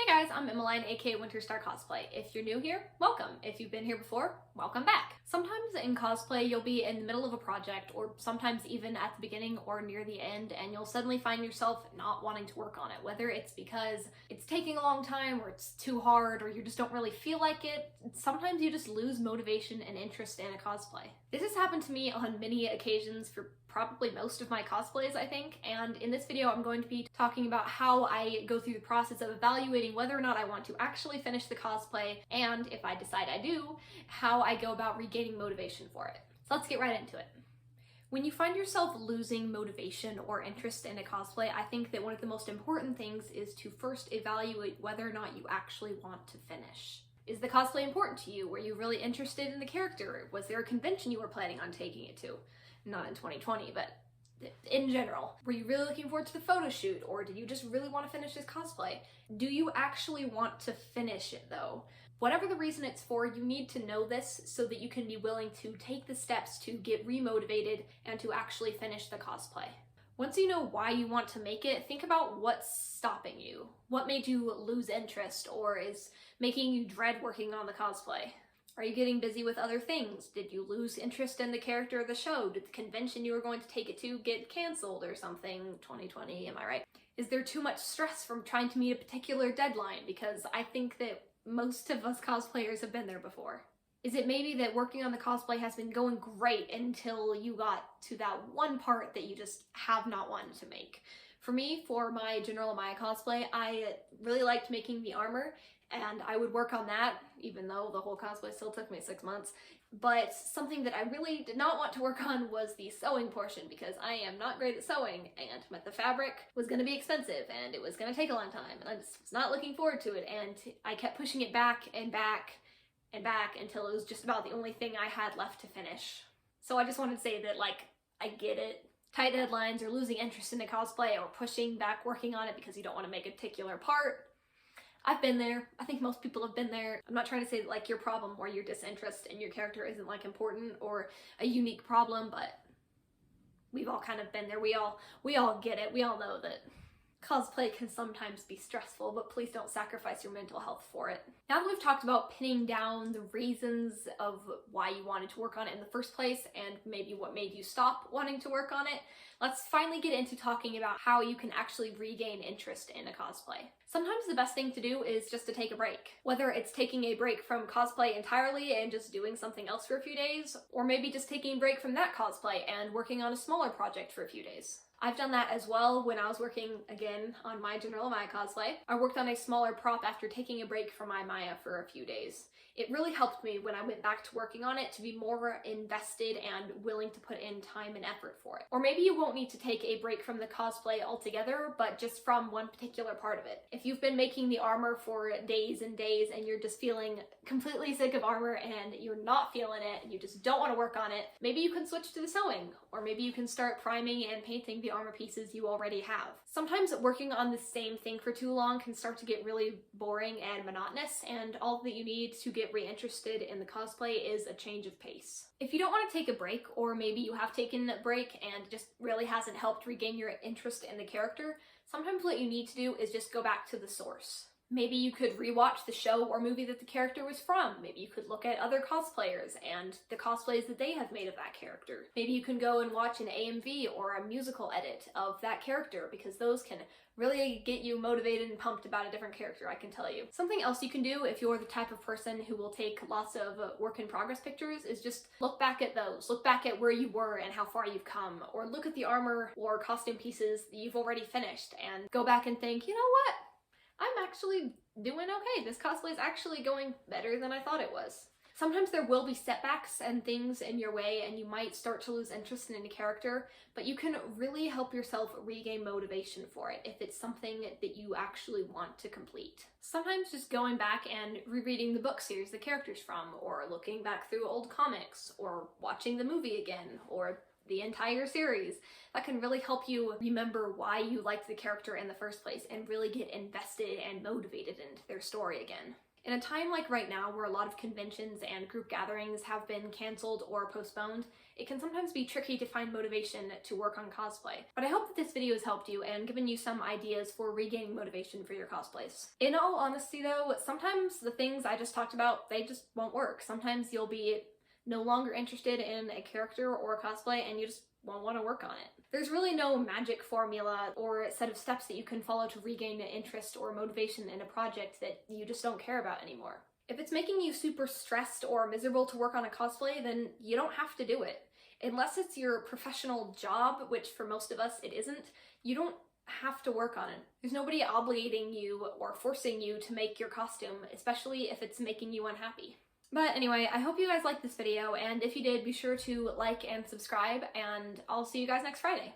Hey guys, I'm Emiline, aka Winterstar Cosplay. If you're new here, welcome. If you've been here before, welcome back. Sometimes in cosplay, you'll be in the middle of a project, or sometimes even at the beginning or near the end, and you'll suddenly find yourself not wanting to work on it, whether it's because it's taking a long time, or it's too hard, or you just don't really feel like it. Sometimes you just lose motivation and interest in a cosplay. This has happened to me on many occasions for probably most of my cosplays, I think, and in this video I'm going to be talking about how I go through the process of evaluating whether or not I want to actually finish the cosplay, and if I decide I do, how I go about regaining motivation for it. So let's get right into it. When you find yourself losing motivation or interest in a cosplay, I think that one of the most important things is to first evaluate whether or not you actually want to finish. Is the cosplay important to you? Were you really interested in the character? Was there a convention you were planning on taking it to? Not in 2020, but in general. Were you really looking forward to the photo shoot, or did you just really want to finish this cosplay? Do you actually want to finish it though? Whatever the reason it's for, you need to know this so that you can be willing to take the steps to get remotivated and to actually finish the cosplay. Once you know why you want to make it, think about what's stopping you. What made you lose interest or is making you dread working on the cosplay? Are you getting busy with other things? Did you lose interest in the character of the show? Did the convention you were going to take it to get canceled or something? 2020, am I right? Is there too much stress from trying to meet a particular deadline? Because I think that most of us cosplayers have been there before. Is it maybe that working on the cosplay has been going great until you got to that one part that you just have not wanted to make? For me, for my General Amaya cosplay, I really liked making the armor, and I would work on that, even though the whole cosplay still took me 6 months. But something that I really did not want to work on was the sewing portion, because I am not great at sewing, and the fabric was going to be expensive, and it was going to take a long time, and I just was not looking forward to it, and I kept pushing it back and back and back until it was just about the only thing I had left to finish. So I just wanted to say that, like, I get it. Tight deadlines or losing interest in a cosplay or pushing back working on it because you don't want to make a particular part. I've been there. I think most people have been there. I'm not trying to say that, like, your problem or your disinterest in your character isn't, like, important or a unique problem, but we've all kind of been there. We all get it. We all know that cosplay can sometimes be stressful, but please don't sacrifice your mental health for it. Now that we've talked about pinning down the reasons of why you wanted to work on it in the first place and maybe what made you stop wanting to work on it, let's finally get into talking about how you can actually regain interest in a cosplay. Sometimes the best thing to do is just to take a break. Whether it's taking a break from cosplay entirely and just doing something else for a few days, or maybe just taking a break from that cosplay and working on a smaller project for a few days. I've done that as well when I was working, again, on my General Amaya cosplay. I worked on a smaller prop after taking a break from my Maya for a few days. It really helped me when I went back to working on it to be more invested and willing to put in time and effort for it. Or maybe you won't need to take a break from the cosplay altogether, but just from one particular part of it. If you've been making the armor for days and days and you're just feeling completely sick of armor and you're not feeling it and you just don't want to work on it, maybe you can switch to the sewing, or maybe you can start priming and painting the armor pieces you already have. Sometimes working on the same thing for too long can start to get really boring and monotonous, and all that you need to get reinterested in the cosplay is a change of pace. If you don't want to take a break, or maybe you have taken a break and it just really hasn't helped regain your interest in the character, sometimes what you need to do is just go back to the source. Maybe you could rewatch the show or movie that the character was from. Maybe you could look at other cosplayers and the cosplays that they have made of that character. Maybe you can go and watch an AMV or a musical edit of that character, because those can really get you motivated and pumped about a different character, I can tell you. Something else you can do if you're the type of person who will take lots of work in progress pictures is just look back at those. Look back at where you were and how far you've come, or look at the armor or costume pieces that you've already finished and go back and think, you know what? I'm actually doing okay. This cosplay is actually going better than I thought it was. Sometimes there will be setbacks and things in your way and you might start to lose interest in a character, but you can really help yourself regain motivation for it if it's something that you actually want to complete. Sometimes just going back and rereading the book series the character's from, or looking back through old comics, or watching the movie again, or the entire series, that can really help you remember why you liked the character in the first place and really get invested and motivated into their story again. In a time like right now where a lot of conventions and group gatherings have been canceled or postponed, it can sometimes be tricky to find motivation to work on cosplay. But I hope that this video has helped you and given you some ideas for regaining motivation for your cosplays. In all honesty though, sometimes the things I just talked about, they just won't work. Sometimes you'll be no longer interested in a character or a cosplay and you just won't want to work on it. There's really no magic formula or set of steps that you can follow to regain an interest or motivation in a project that you just don't care about anymore. If it's making you super stressed or miserable to work on a cosplay, then you don't have to do it. Unless it's your professional job, which for most of us it isn't, you don't have to work on it. There's nobody obligating you or forcing you to make your costume, especially if it's making you unhappy. But anyway, I hope you guys liked this video, and if you did, be sure to like and subscribe, and I'll see you guys next Friday.